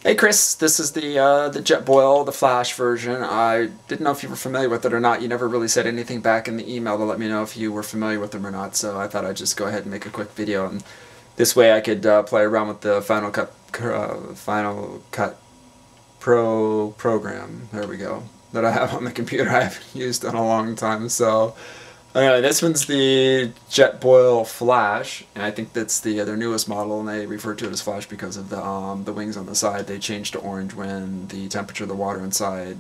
Hey Chris, this is the JetBoil, the Flash version. I didn't know if you were familiar with it or not. You never really said anything back in the email to let me know if you were familiar with them or not, so I thought I'd just go ahead and make a quick video, and this way I could play around with the Final Cut Pro program. There we go. That I have on the computer. I haven't used in a long time, so anyway, this one's the JetBoil Flash, and I think that's their newest model, and they refer to it as Flash because of the wings on the side. They change to orange when the temperature of the water inside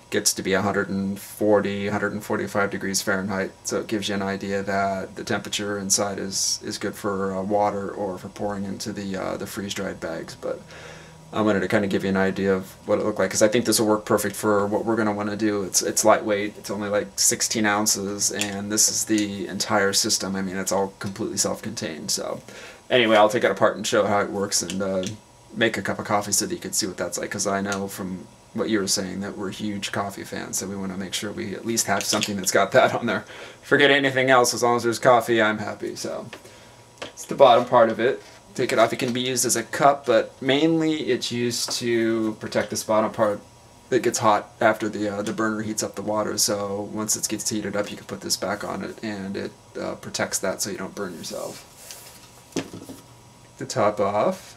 gets to be 140, 145 degrees Fahrenheit, so it gives you an idea that the temperature inside is good for water or for pouring into the freeze-dried bags. But I wanted to kind of give you an idea of what it looked like, because I think this will work perfect for what we're going to want to do. It's lightweight, it's only like 16 ounces, and this is the entire system. I mean, it's all completely self-contained. So anyway, I'll take it apart and show how it works, and make a cup of coffee so that you can see what that's like, because I know from what you were saying that we're huge coffee fans, so we want to make sure we at least have something that's got that on there. Forget anything else, as long as there's coffee, I'm happy. So it's the bottom part of it. Take it off. It can be used as a cup, but mainly it's used to protect this bottom part that gets hot after the burner heats up the water. So once it gets heated up, you can put this back on it, and it protects that so you don't burn yourself. The top off.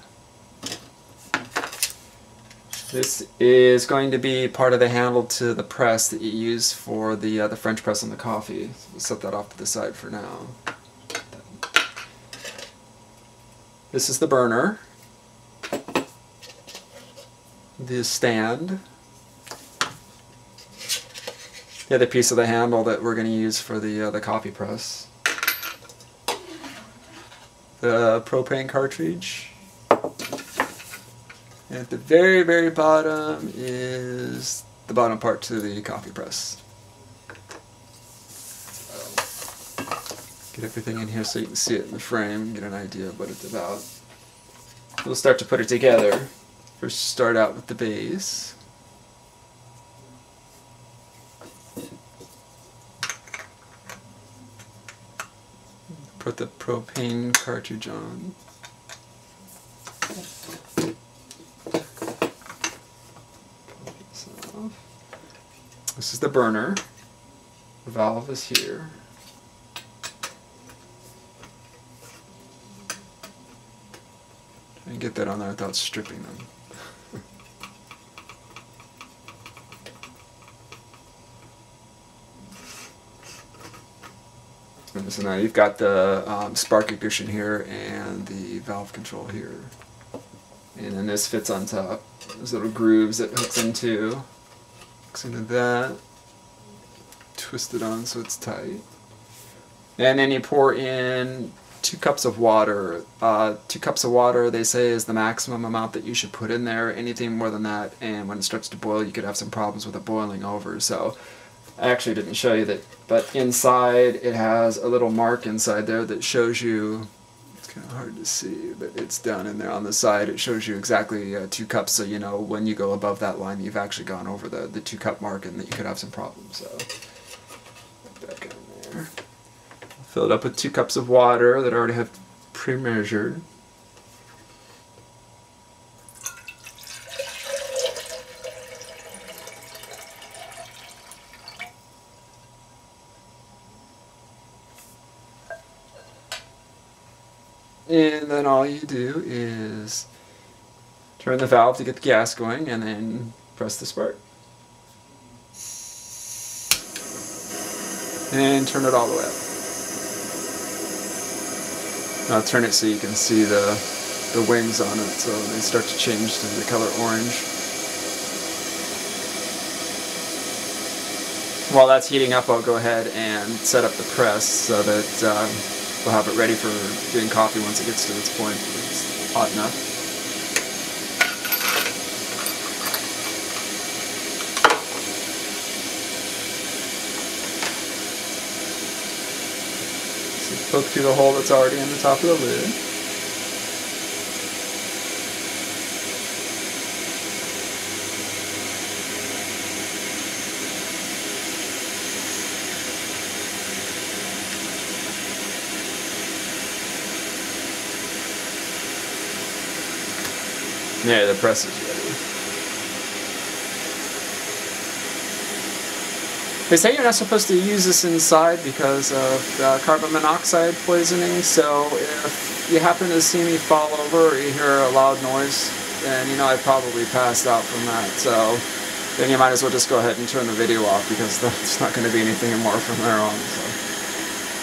This is going to be part of the handle to the press that you use for the French press on the coffee. So we'll set that off to the side for now. This is the burner, the stand, the other piece of the handle that we're going to use for the coffee press, the propane cartridge, and at the very, very bottom is the bottom part to the coffee press. Get everything in here so you can see it in the frame, get an idea of what it's about. We'll start to put it together. First, start out with the base. Put the propane cartridge on. This is the burner. The valve is here. And get that on there without stripping them. And so now you've got the spark ignition here and the valve control here. And then this fits on top. There's little grooves that hooks into that. Twist it on so it's tight. And then you pour in 2 cups of water. 2 cups of water, they say, is the maximum amount that you should put in there. Anything more than that, and when it starts to boil, you could have some problems with it boiling over. So I actually didn't show you that, but inside it has a little mark inside there that shows you, it's kind of hard to see, but it's down in there on the side. It shows you exactly 2 cups, so you know when you go above that line, you've actually gone over the 2 cup mark, and that you could have some problems. So put that back in there. Fill it up with 2 cups of water that I already have pre-measured. And then all you do is turn the valve to get the gas going, and then press the spark. And turn it all the way up. I'll turn it so you can see the wings on it, so they start to change to the color orange. While that's heating up, I'll go ahead and set up the press so that we'll have it ready for doing coffee once it gets to this point. It's hot enough. Poke through the hole that's already in the top of the lid. Yeah, the press is ready. They say you're not supposed to use this inside because of carbon monoxide poisoning, so if you happen to see me fall over or you hear a loud noise, then you know I probably passed out from that, so then you might as well just go ahead and turn the video off because that's not going to be anything more from there on. So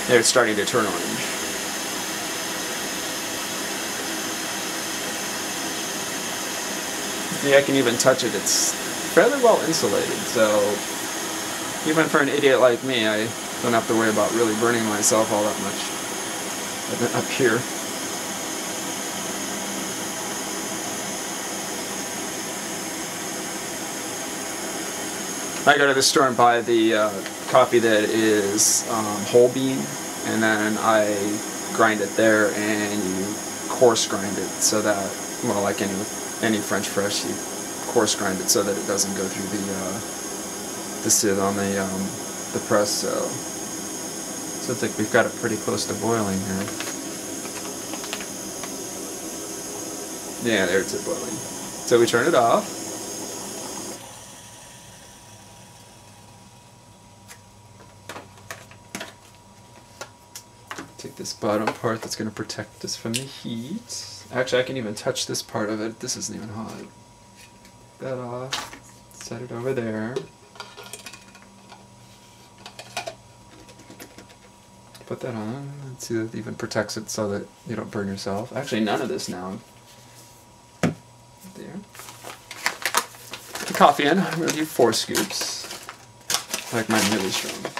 there, it's starting to turn orange. Yeah, I can even touch it. It's fairly well insulated, so even for an idiot like me, I don't have to worry about really burning myself all that much up here. I go to the store and buy the coffee that is whole bean, and then I grind it there, and you coarse grind it so that, well, like any French press, you coarse grind it so that it doesn't go through the sieve on the press. So it's like we've got it pretty close to boiling here. Yeah, there it's at boiling. So we turn it off. Take this bottom part that's going to protect us from the heat. Actually, I can even touch this part of it. This isn't even hot. That off. Set it over there. Put that on. Let's see that it even protects it so that you don't burn yourself. Actually, none of this now. There. Put the coffee in. I'm going to do 4 scoops. I like mine really strong.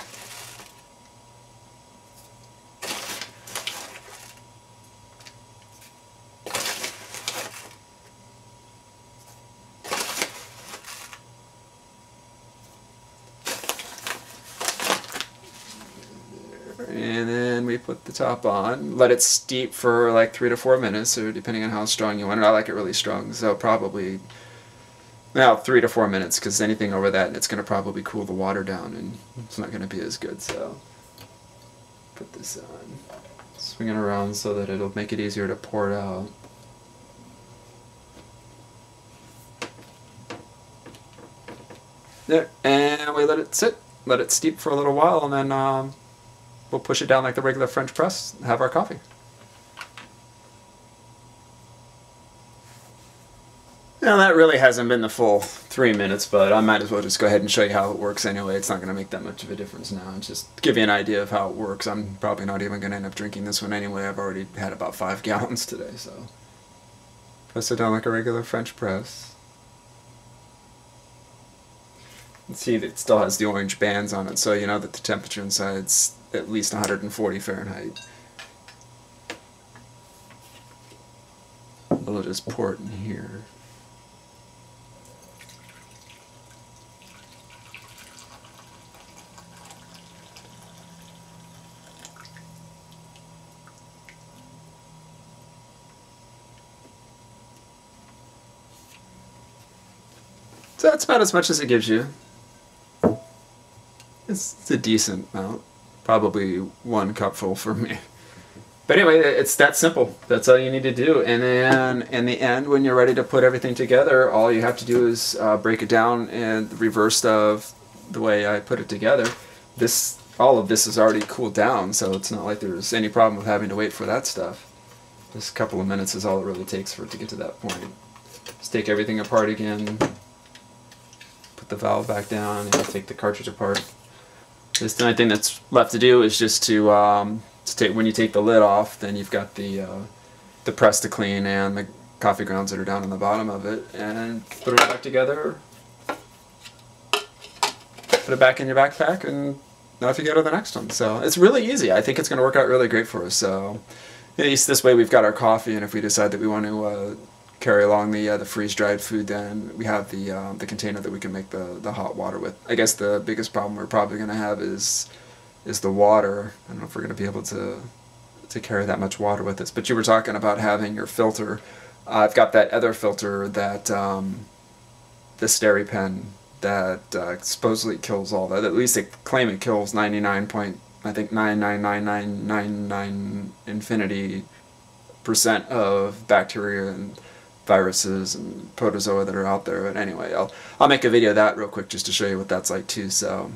And then we put the top on, let it steep for like 3 to 4 minutes, or depending on how strong you want it. I like it really strong, so probably, now 3 to 4 minutes, because anything over that, it's going to probably cool the water down, and it's not going to be as good. So put this on, swing it around so that it'll make it easier to pour it out. There, and we let it sit, let it steep for a little while, and then we'll push it down like the regular French press and have our coffee. Now that really hasn't been the full 3 minutes, but I might as well just go ahead and show you how it works anyway. It's not going to make that much of a difference now. Just to give you an idea of how it works. I'm probably not even going to end up drinking this one anyway. I've already had about 5 gallons today, so. Press it down like a regular French press. See, it still has the orange bands on it, so you know that the temperature inside's at least 140 Fahrenheit. We'll just pour it in here. So that's about as much as it gives you. It's a decent amount. Probably 1 cupful for me. But anyway, it's that simple. That's all you need to do. And then in the end, when you're ready to put everything together, all you have to do is break it down in the reverse of the way I put it together. All of this is already cooled down, so it's not like there's any problem with having to wait for that stuff. Just a couple of minutes is all it really takes for it to get to that point. Just take everything apart again, put the valve back down, and take the cartridge apart. The only thing that's left to do is just to when you take the lid off, then you've got the press to clean and the coffee grounds that are down on the bottom of it, and put it back together, put it back in your backpack, and off you go to the next one. So it's really easy. I think it's going to work out really great for us. So at least this way we've got our coffee, and if we decide that we want to carry along the freeze-dried food, then we have the container that we can make the hot water with. I guess the biggest problem we're probably going to have is the water. I don't know if we're going to be able to carry that much water with us. But you were talking about having your filter. I've got that other filter that the SteriPen that supposedly kills all that. At least they claim it kills 99.99999 infinity% of bacteria and viruses and protozoa that are out there. But anyway, I'll make a video of that real quick just to show you what that's like too. So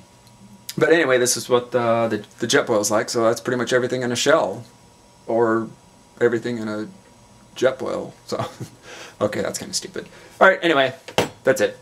But anyway, this is what the JetBoil is like. So that's pretty much everything in a shell, or everything in a JetBoil. So okay, that's kind of stupid. All right, anyway, that's it.